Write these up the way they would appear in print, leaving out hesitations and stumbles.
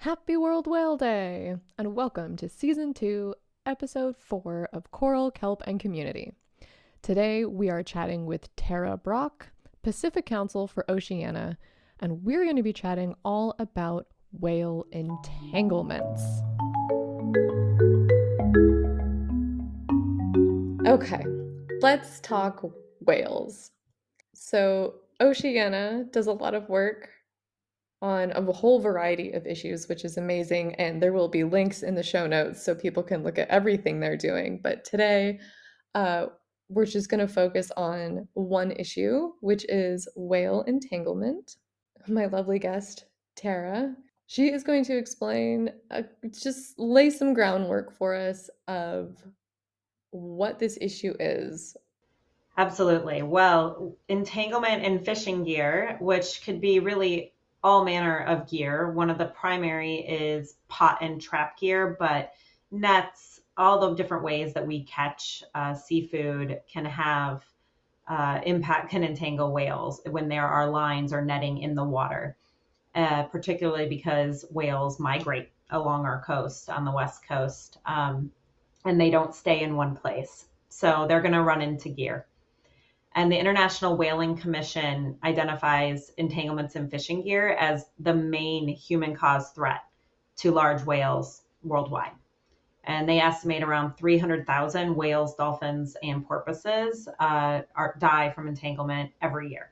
Happy World Whale Day, and welcome to Season 2, Episode 4 of Coral, Kelp, and Community. Today we are chatting with Tara Brock, Pacific Council for Oceana, and we're going to be chatting all about whale entanglements. Okay, let's talk whales. So, Oceana does a lot of work on a whole variety of issues, which is amazing. And there will be links in the show notes so people can look at everything they're doing. But today, uh, we're just going to focus on one issue, which is whale entanglement. My lovely guest, Tara, she is going to explain, just lay some groundwork for us of what this issue is. Absolutely. Well, entanglement in fishing gear, which could be really all manner of gear. One of the primary is pot and trap gear, but nets, all the different ways that we catch seafood can have impact, can entangle whales when there are lines or netting in the water, particularly because whales migrate along our coast on the West Coast, and they don't stay in one place. So they're going to run into gear. And the International Whaling Commission identifies entanglements in fishing gear as the main human caused threat to large whales worldwide. And they estimate around 300,000 whales, dolphins, and porpoises die from entanglement every year.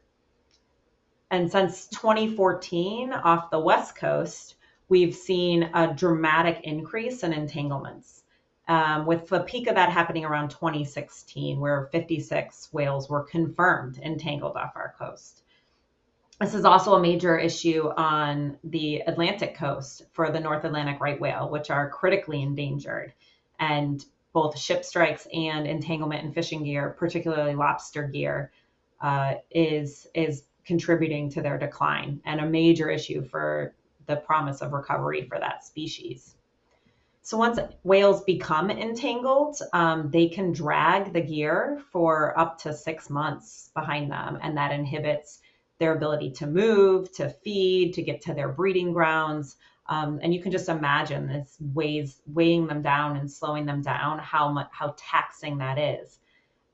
And since 2014, off the West Coast, we've seen a dramatic increase in entanglements, with the peak of that happening around 2016, where 56 whales were confirmed entangled off our coast. This is also a major issue on the Atlantic coast for the North Atlantic right whale, which are critically endangered. And both ship strikes and entanglement in fishing gear, particularly lobster gear, is contributing to their decline, and a major issue for the promise of recovery for that species. So once whales become entangled, they can drag the gear for up to 6 months behind them, and that inhibits their ability to move, to feed, to get to their breeding grounds. And you can just imagine this weighing them down and slowing them down, how taxing that is.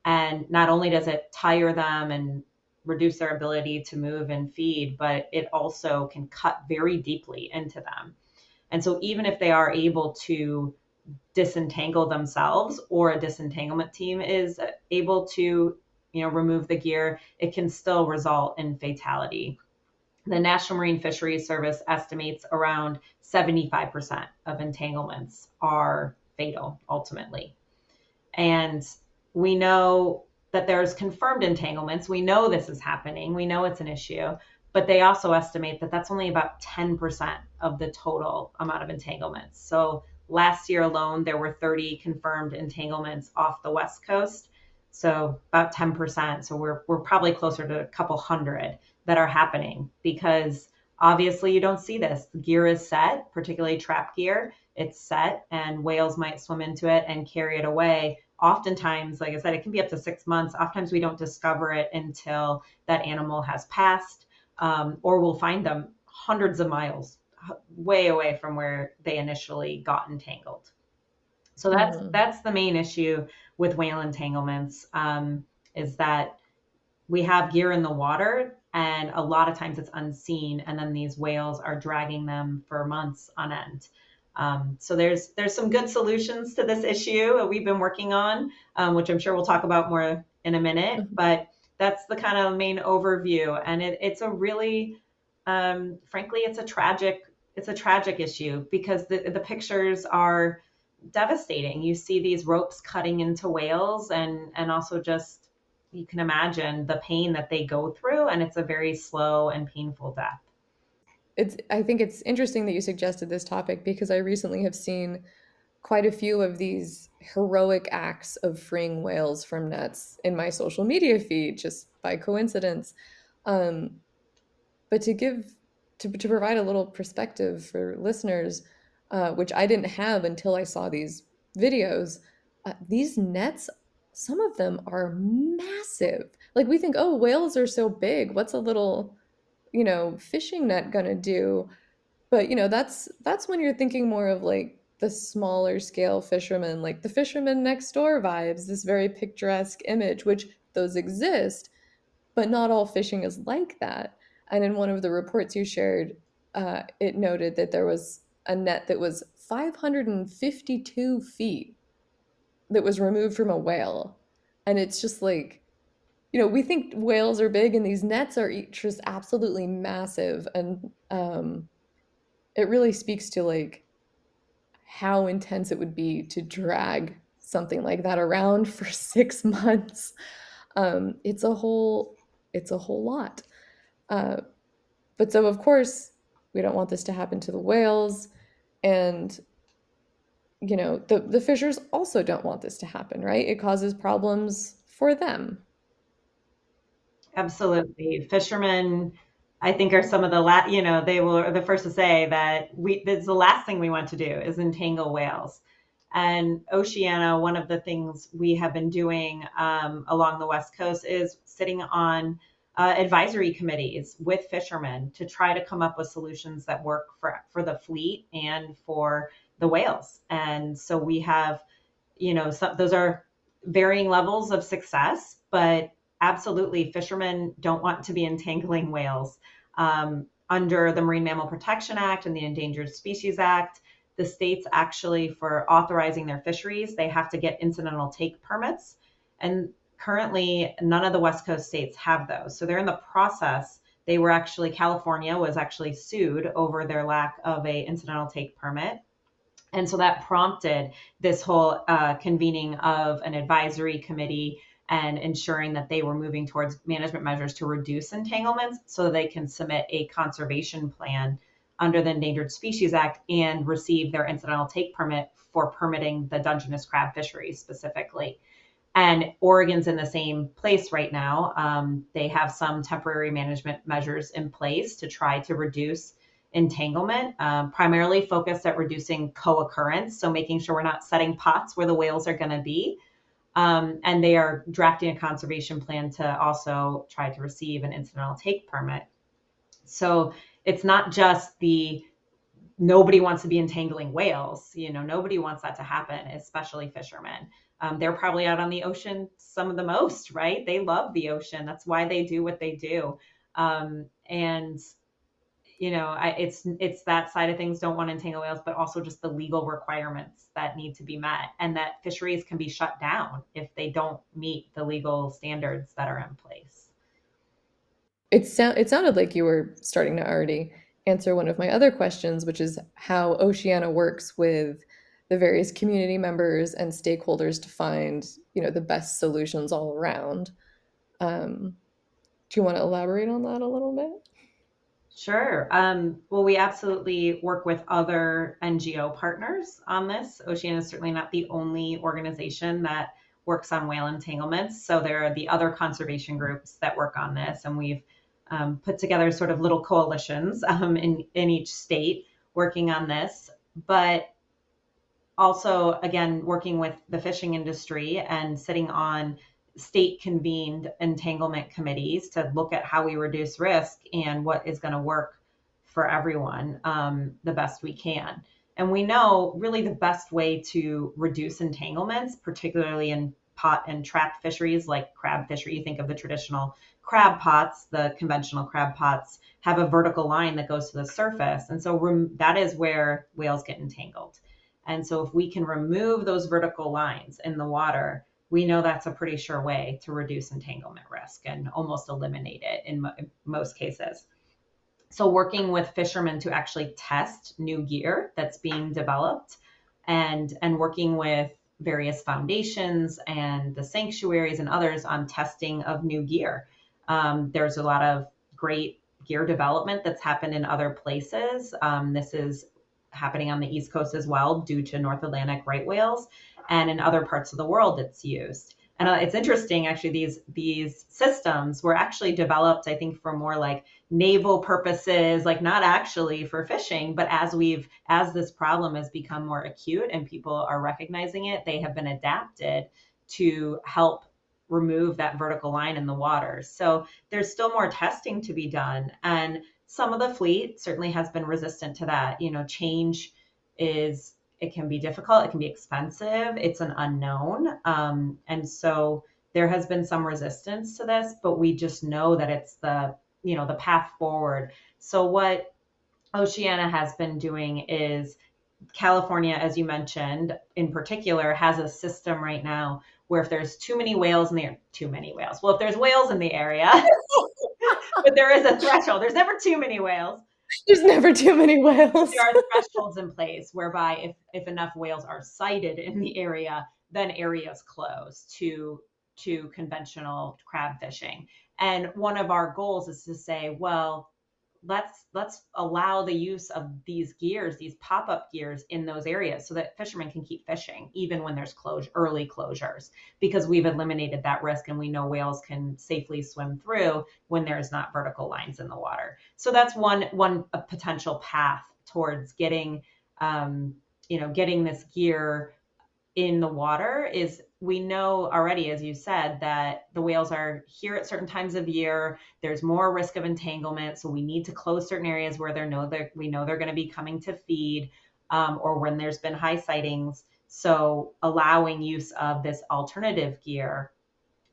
And not only does it tire them and reduce their ability to move and feed, but it also can cut very deeply into them. And so even if they are able to disentangle themselves, or a disentanglement team is able to, remove the gear, it can still result in fatality. The National Marine Fisheries Service estimates around 75% of entanglements are fatal ultimately. And we know that there's confirmed entanglements. We know this is happening. We know it's an issue, but they also estimate that that's only about 10% of the total amount of entanglements. So last year alone, there were 30 confirmed entanglements off the West Coast. So about 10%. So we're probably closer to a couple hundred that are happening, because obviously you don't see this. The gear is set, particularly trap gear. It's set, and whales might swim into it and carry it away. Oftentimes, like I said, it can be up to 6 months. Oftentimes we don't discover it until that animal has passed, or we'll find them hundreds of miles way away from where they initially got entangled. So that's the main issue with whale entanglements, is that we have gear in the water, and a lot of times it's unseen, and then these whales are dragging them for months on end. So there's some good solutions to this issue that we've been working on, which I'm sure we'll talk about more in a minute. But that's the kind of main overview, and it's a really, frankly, it's a tragic issue, because the pictures are devastating. You see these ropes cutting into whales, and also just, you can imagine the pain that they go through, and it's a very slow and painful death. I think it's interesting that you suggested this topic, because I recently have seen quite a few of these heroic acts of freeing whales from nets in my social media feed, just by coincidence. Um, but to provide a little perspective for listeners, which I didn't have until I saw these videos, these nets, some of them are massive. Like, we think, oh, whales are so big. What's a little, fishing net gonna do? But, that's when you're thinking more of like the smaller scale fishermen, like the fisherman next door vibes, this very picturesque image, which those exist, but not all fishing is like that. And in one of the reports you shared, it noted that there was a net that was 552 feet that was removed from a whale. And it's just like, we think whales are big and these nets are just absolutely massive. And it really speaks to like how intense it would be to drag something like that around for 6 months. It's a whole lot. Uh, but so of course we don't want this to happen to the whales, and the fishers also don't want this to happen, right? It causes problems for them. Absolutely. Fishermen, I think, are some of the they will are the first to say that that's the last thing we want to do is entangle whales. And Oceana, one of the things we have been doing along the West Coast is sitting on advisory committees with fishermen to try to come up with solutions that work for the fleet and for the whales. And so we have, those are varying levels of success, but absolutely, fishermen don't want to be entangling whales. Under the Marine Mammal Protection Act and the Endangered Species Act, the states actually, for authorizing their fisheries, they have to get incidental take permits. And currently, none of the West Coast states have those. So they're in the process. California was actually sued over their lack of a incidental take permit. And so that prompted this whole convening of an advisory committee and ensuring that they were moving towards management measures to reduce entanglements so they can submit a conservation plan under the Endangered Species Act and receive their incidental take permit for permitting the Dungeness crab fisheries specifically. And Oregon's in the same place right now. They have some temporary management measures in place to try to reduce entanglement, primarily focused at reducing co-occurrence, so making sure we're not setting pots where the whales are going to be. And they are drafting a conservation plan to also try to receive an incidental take permit. So it's not just the nobody wants to be entangling whales. Nobody wants that to happen, especially fishermen. They're probably out on the ocean some of the most, right? They love the ocean. That's why they do what they do. And it's that side of things, don't want to entangle whales, but also just the legal requirements that need to be met, and that fisheries can be shut down if they don't meet the legal standards that are in place. It sounded like you were starting to already answer one of my other questions, which is how Oceana works with the various community members and stakeholders to find, the best solutions all around. Um, do you want to elaborate on that a little bit? Sure. Well, we absolutely work with other NGO partners on this. Oceana is certainly not the only organization that works on whale entanglements. So there are the other conservation groups that work on this, and we've put together sort of little coalitions in each state working on this. But also, again, working with the fishing industry and sitting on state convened entanglement committees to look at how we reduce risk and what is going to work for everyone the best we can. And we know really the best way to reduce entanglements, particularly in pot and trap fisheries like crab fishery. You think of the traditional crab pots, the conventional crab pots have a vertical line that goes to the surface. And so that is where whales get entangled. And so if we can remove those vertical lines in the water, we know that's a pretty sure way to reduce entanglement risk and almost eliminate it in most cases. So working with fishermen to actually test new gear that's being developed, and working with various foundations and the sanctuaries and others on testing of new gear. There's a lot of great gear development that's happened in other places. This is happening on the East Coast as well due to North Atlantic right whales, and in other parts of the world it's used. And it's interesting, actually, these systems were actually developed, I think, for more like naval purposes, like not actually for fishing, but as this problem has become more acute and people are recognizing it, they have been adapted to help remove that vertical line in the water. So there's still more testing to be done. And Some of the fleet certainly has been resistant to that. Change is, it can be difficult, it can be expensive, it's an unknown. And so there has been some resistance to this, but we just know that it's the path forward. So what Oceana has been doing is, California, as you mentioned, in particular, has a system right now where if there's too many whales in the too many whales. Well, if there's whales in the area, but there is a threshold. There's never too many whales. There's never too many whales. There are thresholds in place whereby if enough whales are sighted in the area, then areas close to conventional crab fishing. And one of our goals is to say, well, let's allow the use of these gears, these pop-up gears in those areas so that fishermen can keep fishing even when there's early closures, because we've eliminated that risk and we know whales can safely swim through when there's not vertical lines in the water. So that's one a potential path towards getting this gear in the water. Is we know already, as you said, that the whales are here at certain times of year. There's more risk of entanglement, so we need to close certain areas where we know they're going to be coming to feed, or when there's been high sightings. So allowing use of this alternative gear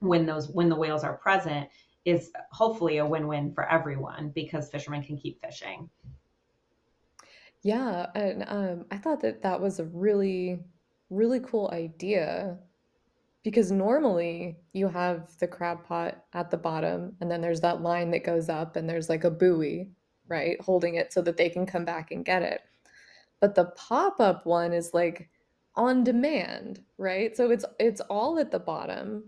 when the whales are present is hopefully a win-win for everyone because fishermen can keep fishing. Yeah, and I thought that that was a really, really cool idea because normally you have the crab pot at the bottom, and then there's that line that goes up, and there's like a buoy, right, holding it so that they can come back and get it. But the pop-up one is like on demand, right? So it's all at the bottom,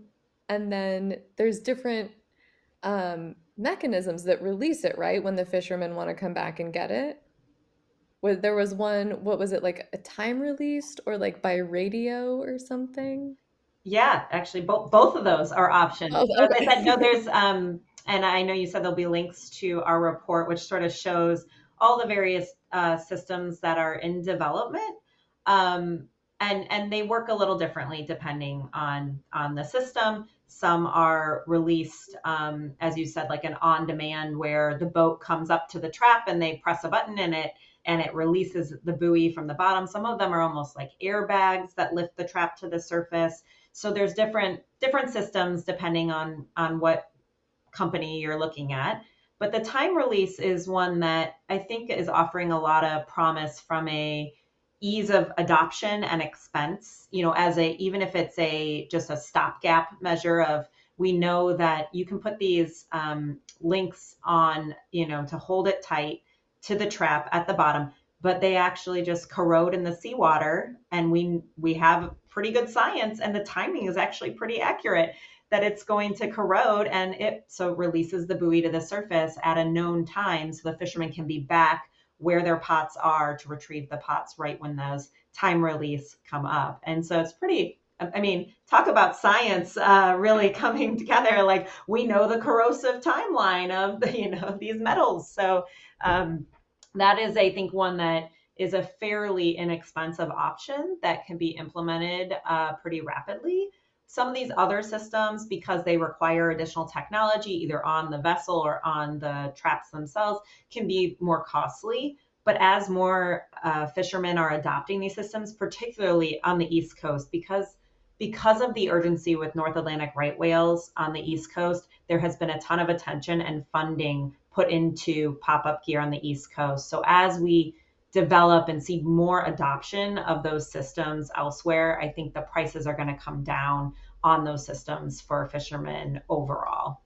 and then there's different mechanisms that release it, right, when the fishermen want to come back and get it. There was one, what was it, like a time released or like by radio or something? Yeah, actually, both of those are options. Oh, So as I said, no, okay. there's and I know you said there'll be links to our report, which sort of shows all the various systems that are in development, um, and they work a little differently depending on the system. Some are released, as you said, like an on demand, where the boat comes up to the trap and they press a button and it releases the buoy from the bottom. Some of them are almost like airbags that lift the trap to the surface. So there's different systems depending on what company you're looking at. But the time release is one that I think is offering a lot of promise from a ease of adoption and expense, as a, even if it's a just a stopgap measure of, we know that you can put these links on, to hold it tight to the trap at the bottom, but they actually just corrode in the seawater. And we have pretty good science, and the timing is actually pretty accurate that it's going to corrode, and it so releases the buoy to the surface at a known time so the fishermen can be back where their pots are to retrieve the pots right when those time release come up. And so it's pretty, I mean, talk about science really coming together. Like, we know the corrosive timeline of of these metals. So that is, I think, one that is a fairly inexpensive option that can be implemented pretty rapidly. Some of these other systems, because they require additional technology, either on the vessel or on the traps themselves, can be more costly. But as more fishermen are adopting these systems, particularly on the East Coast, because of the urgency with North Atlantic right whales on the East Coast, there has been a ton of attention and funding put into pop-up gear on the East Coast. So as we develop and see more adoption of those systems elsewhere, I think the prices are going to come down on those systems for fishermen overall.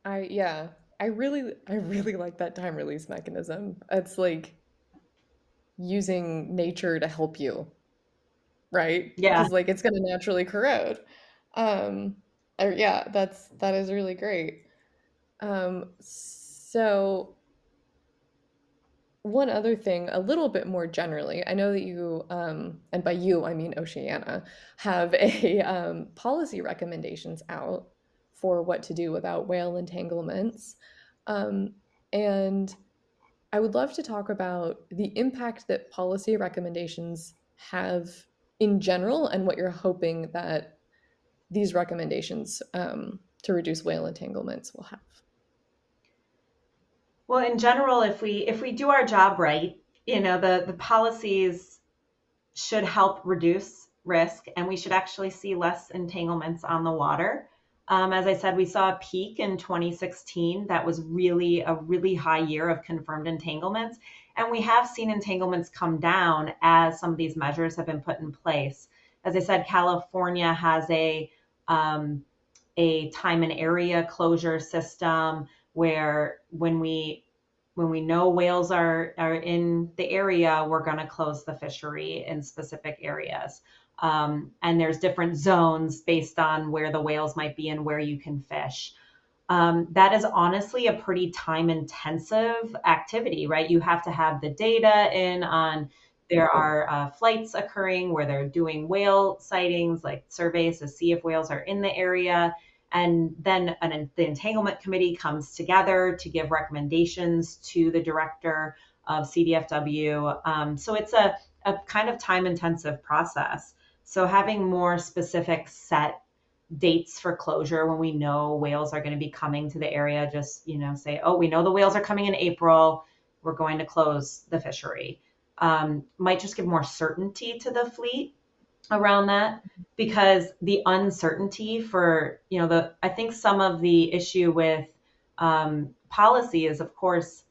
Yeah, I really like that time release mechanism. It's like using nature to help you, right? Yeah. Because like it's gonna naturally corrode. Um, yeah, that is really great. So one other thing, a little bit more generally, I know that you, and by you I mean Oceana, have a policy recommendations out for what to do about whale entanglements. Um, and I would love to talk about the impact that policy recommendations have in general and what you're hoping that these recommendations to reduce whale entanglements will have. Well, in general, if we do our job right, the policies should help reduce risk, and we should actually see less entanglements on the water. As I said, we saw a peak in 2016. That was really a really high year of confirmed entanglements. And we have seen entanglements come down as some of these measures have been put in place. As I said, California has a time and area closure system where when we know whales are in the area, we're going to close the fishery in specific areas. And there's different zones based on where the whales might be and where you can fish. That is honestly a pretty time intensive activity, right? You have to have the data in on there are flights occurring where they're doing whale sightings, like surveys to see if whales are in the area. And then the entanglement committee comes together to give recommendations to the director of CDFW. So it's a kind of time intensive process. So having more specific set dates for closure when we know whales are going to be coming to the area, just say, oh, we know the whales are coming in April, we're going to close the fishery, might just give more certainty to the fleet around that, because the uncertainty for the I think some of the issue with policy is, of course,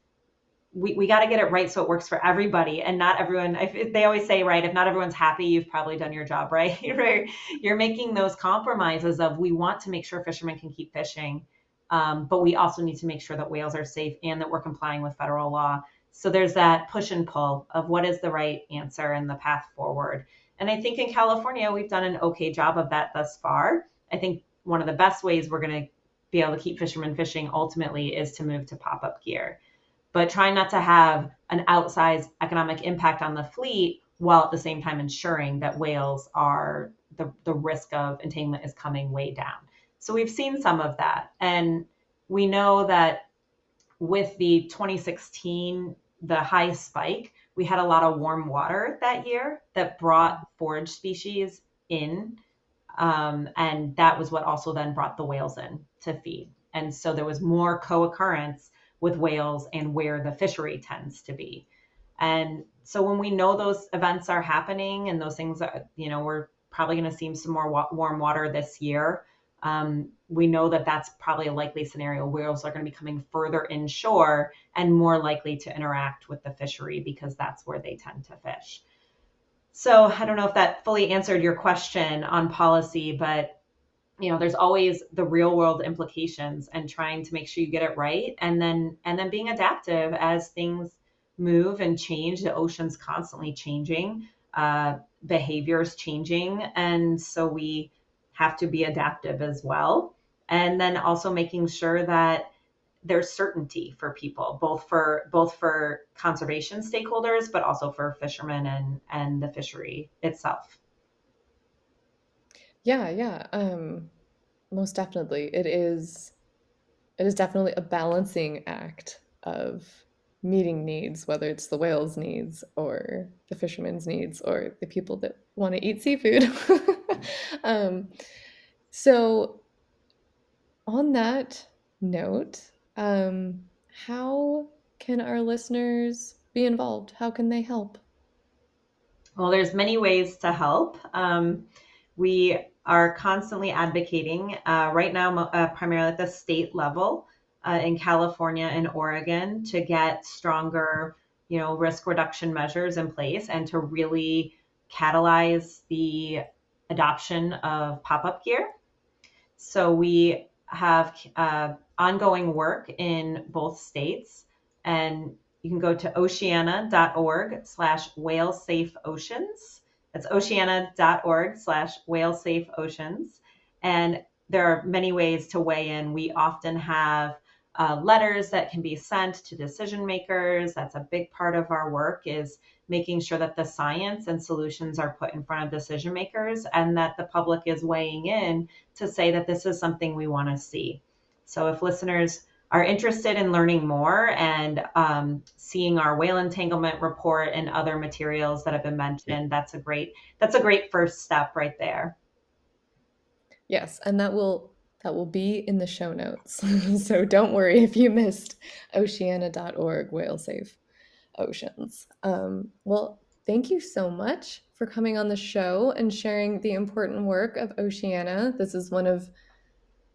we got to get it right so it works for everybody, and not everyone, if they always say, right, if not everyone's happy, you've probably done your job right. Right, you're making those compromises of, we want to make sure fishermen can keep fishing, but we also need to make sure that whales are safe and that we're complying with federal law. So there's that push and pull of what is the right answer and the path forward. And I think in California we've done an okay job of that thus far. I think one of the best ways we're going to be able to keep fishermen fishing ultimately is to move to pop-up gear, but trying not to have an outsized economic impact on the fleet while at the same time ensuring that whales are the risk of entanglement is coming way down. So we've seen some of that. And we know that with the 2016, the high spike, we had a lot of warm water that year that brought forage species in. And that was what also then brought the whales in to feed. And so there was more co-occurrence with whales and where the fishery tends to be. And so when we know those events are happening and those things are, we're probably going to see some more warm water this year. We know that that's probably a likely scenario. Whales are going to be coming further inshore and more likely to interact with the fishery because that's where they tend to fish. So I don't know if that fully answered your question on policy, but there's always the real world implications and trying to make sure you get it right, and then being adaptive as things move and change. The ocean's constantly changing, behaviors changing, and so we have to be adaptive as well. And then also making sure that there's certainty for people, both for conservation stakeholders, but also for fishermen and the fishery itself. Yeah, yeah. Most definitely. It is definitely a balancing act of meeting needs, whether it's the whales' needs or the fishermen's needs or the people that want to eat seafood. um, so on that note, how can our listeners be involved? How can they help? Well, there's many ways to help. We are constantly advocating right now, primarily at the state level, in California and Oregon, to get stronger, risk reduction measures in place and to really catalyze the adoption of pop-up gear. So we have ongoing work in both states, and you can go to oceana.org/whale safe oceans. That's oceana.org/whale safe oceans. And there are many ways to weigh in. We often have letters that can be sent to decision makers. That's a big part of our work, is making sure that the science and solutions are put in front of decision makers and that the public is weighing in to say that this is something we want to see. So if listeners are interested in learning more and seeing our whale entanglement report and other materials that have been mentioned, that's a great first step right there. Yes, and that will that will be in the show notes. So don't worry if you missed oceana.org whale safe oceans. Well, thank you so much for coming on the show and sharing the important work of Oceana. This is one of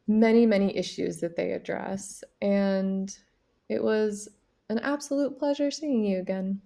many, many issues that they address. And it was an absolute pleasure seeing you again.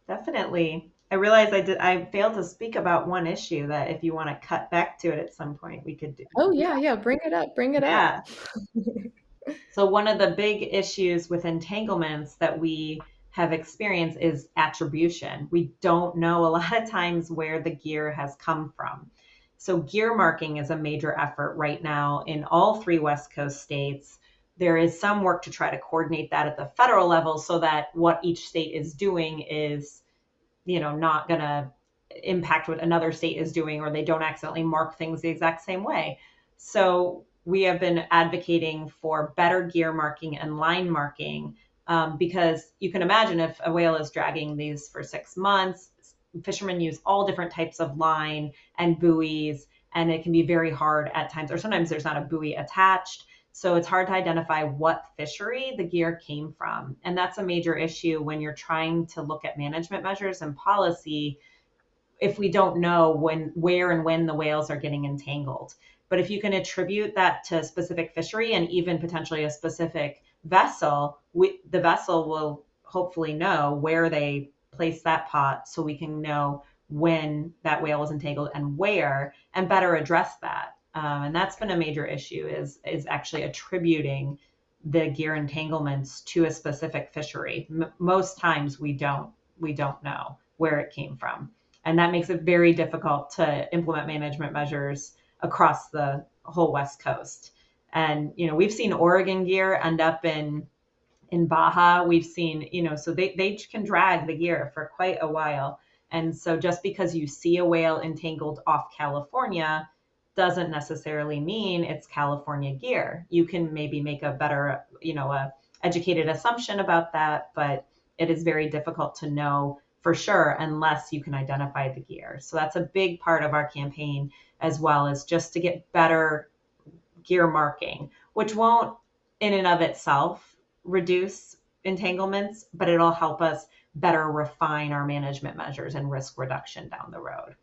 Definitely. I realized I failed to speak about one issue that if you want to cut back to it at some point, we Oh, could do yeah, that. yeah. Bring it up. Bring it up. Yeah. So one of the big issues with entanglements that we have experienced is attribution. We don't know a lot of times where the gear has come from. So gear marking is a major effort right now in all three West Coast states. There is some work to try to coordinate that at the federal level so that what each state is doing is, not going to impact what another state is doing, or they don't accidentally mark things the exact same way. So we have been advocating for better gear marking and line marking, because you can imagine if a whale is dragging these for 6 months, fishermen use all different types of line and buoys, and it can be very hard at times, or sometimes there's not a buoy attached. So it's hard to identify what fishery the gear came from. And that's a major issue when you're trying to look at management measures and policy if we don't know where and when the whales are getting entangled. But if you can attribute that to a specific fishery and even potentially a specific vessel, the vessel will hopefully know where they place that pot so we can know when that whale was entangled and where, and better address that. And that's been a major issue is actually attributing the gear entanglements to a specific fishery. Most times we don't know where it came from, and that makes it very difficult to implement management measures across the whole West Coast. And we've seen Oregon gear end up in Baja. We've seen, so they can drag the gear for quite a while. And so just because you see a whale entangled off California doesn't necessarily mean it's California gear. You can maybe make a better, a educated assumption about that, but it is very difficult to know for sure unless you can identify the gear. So that's a big part of our campaign, as well as just to get better gear marking, which won't in and of itself reduce entanglements, but it'll help us better refine our management measures and risk reduction down the road.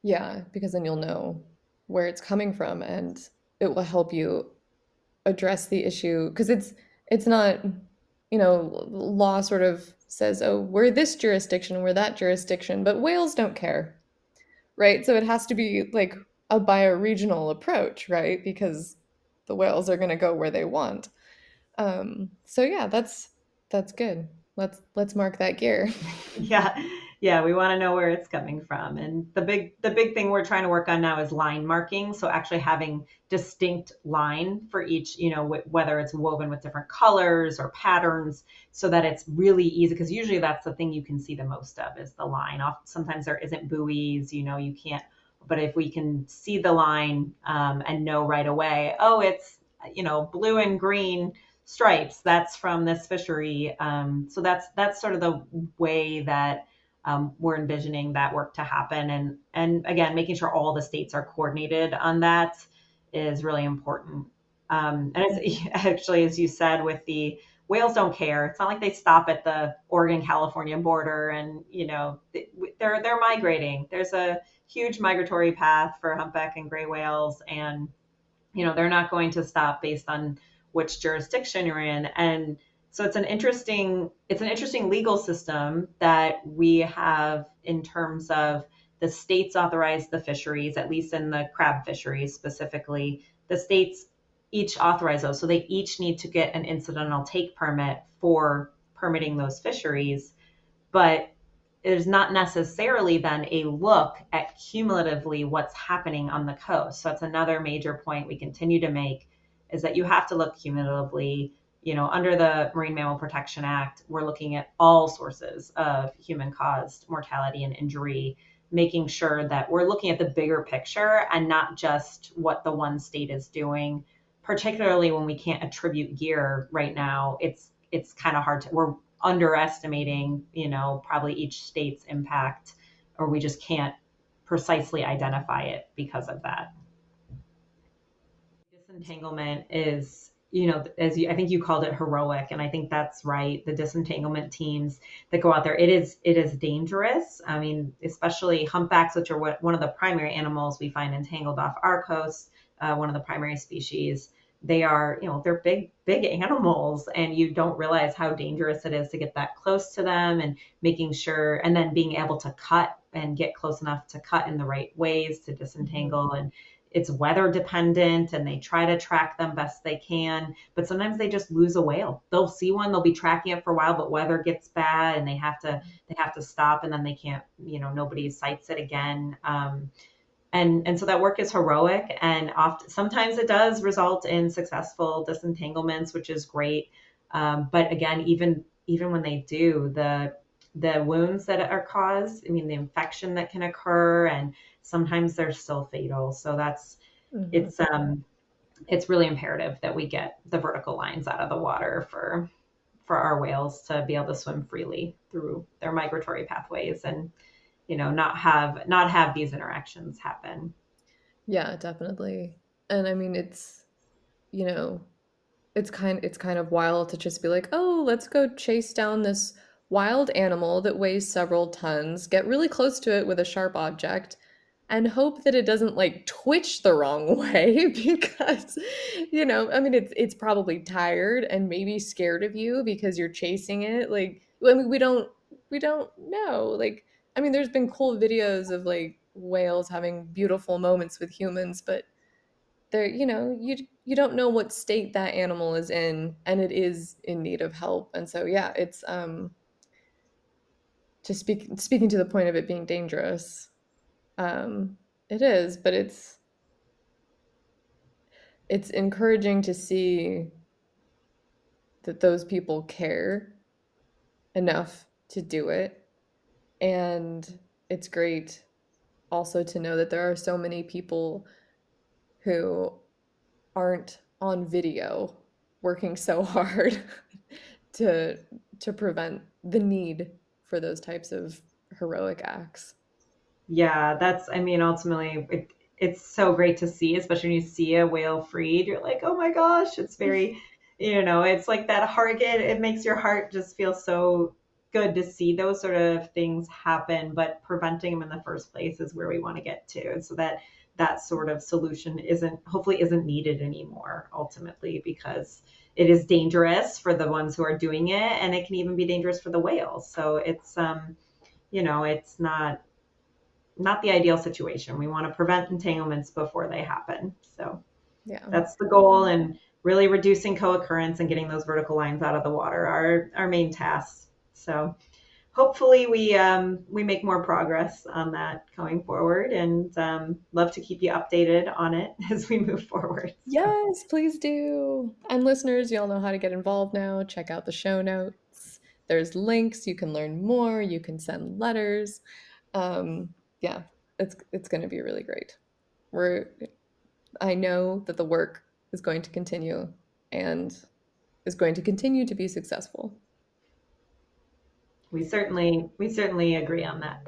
Yeah, because then you'll know where it's coming from and it will help you address the issue because it's not, law sort of says, "Oh, we're this jurisdiction, we're that jurisdiction," but whales don't care, right? So it has to be like a bioregional approach, right? Because the whales are going to go where they want. So yeah, that's good. Let's mark that gear. Yeah, yeah, we want to know where it's coming from. And the big thing we're trying to work on now is line marking. So actually having distinct line for each, whether it's woven with different colors or patterns, so that it's really easy. Because usually that's the thing you can see the most of is the line. Sometimes there isn't buoys, you can't. But if we can see the line, and know right away, oh, it's blue and green stripes, that's from this fishery. So that's sort of the way that, we're envisioning that work to happen. And again, making sure all the states are coordinated on that is really important. And it's actually, as you said, with the whales don't care. It's not like they stop at the Oregon-California border and, they're migrating. There's a huge migratory path for humpback and gray whales, and they're not going to stop based on which jurisdiction you're in. And so it's an interesting legal system that we have in terms of the states authorize the fisheries, at least in the crab fisheries specifically. The states each authorize those, so they each need to get an incidental take permit for permitting those fisheries. But it is not necessarily then a look at cumulatively what's happening on the coast. So that's another major point we continue to make, is that you have to look cumulatively. Under the Marine Mammal Protection Act, we're looking at all sources of human caused mortality and injury, making sure that we're looking at the bigger picture and not just what the one state is doing. Particularly when we can't attribute gear right now, it's kind of hard to, we're underestimating, probably each state's impact, or we just can't precisely identify it because of that. disentanglement is, you know, as you, I think you called it heroic, and I think that's right. The disentanglement teams that go out there, it is dangerous. I mean, especially humpbacks, which are one of the primary animals we find entangled off our coast, one of the primary species. They are, you know, they're big animals, and you don't realize how dangerous it is to get that close to them, and making sure, and then being able to cut and get close enough to cut in the right ways to Mhm. disentangle. And it's weather dependent, and they try to track them best they can, but sometimes they just lose a whale. They'll see one, they'll be tracking it for a while, but weather gets bad and they have to stop, and then they can't, you know, nobody sights it again. And so that work is heroic, and often sometimes it does result in successful disentanglements, which is great. But again, even when they do, the wounds that are caused, I mean, the infection that can occur, and sometimes they're still fatal. So Mhm. it's really imperative that we get the vertical lines out of the water for our whales to be able to swim freely through their migratory pathways, and, you know, not have these interactions happen. Yeah, definitely. And I mean, you know, it's kind of wild to just be like, "Oh, let's go chase down this wild animal that weighs several tons, get really close to it with a sharp object, and hope that it doesn't like twitch the wrong way because I mean it's probably tired and maybe scared of you because you're chasing it. Like I mean we don't know. Like I mean there's been cool videos of like whales having beautiful moments with humans, but there you don't know what state that animal is in and it is in need of help. And so yeah, it's just speaking to the point of it being dangerous. It is, but it's encouraging to see that those people care enough to do it. And it's great also to know that there are so many people who aren't on video working so hard to to prevent the need for those types of heroic acts. Yeah, I mean, ultimately, it's so great to see, especially when you see a whale freed. You're like, oh my gosh, it's very, it's like that heart, it makes your heart just feel so good to see those sort of things happen, but preventing them in the first place is where we want to get to. So that sort of solution hopefully isn't needed anymore ultimately, because it is dangerous for the ones who are doing it, and it can even be dangerous for the whales. So it's not the ideal situation. We want to prevent entanglements before they happen. So Yeah. that's the goal, and really reducing co-occurrence and getting those vertical lines out of the water are our main tasks. So hopefully we make more progress on that going forward, and love to keep you updated on it as we move forward. So Yes, please do. And listeners, you all know how to get involved now. Check out the show notes. There's links. You can learn more. You can send letters. Yeah, it's going to be really great. We're I know that the work is going to continue and is going to continue to be successful. we certainly agree on that.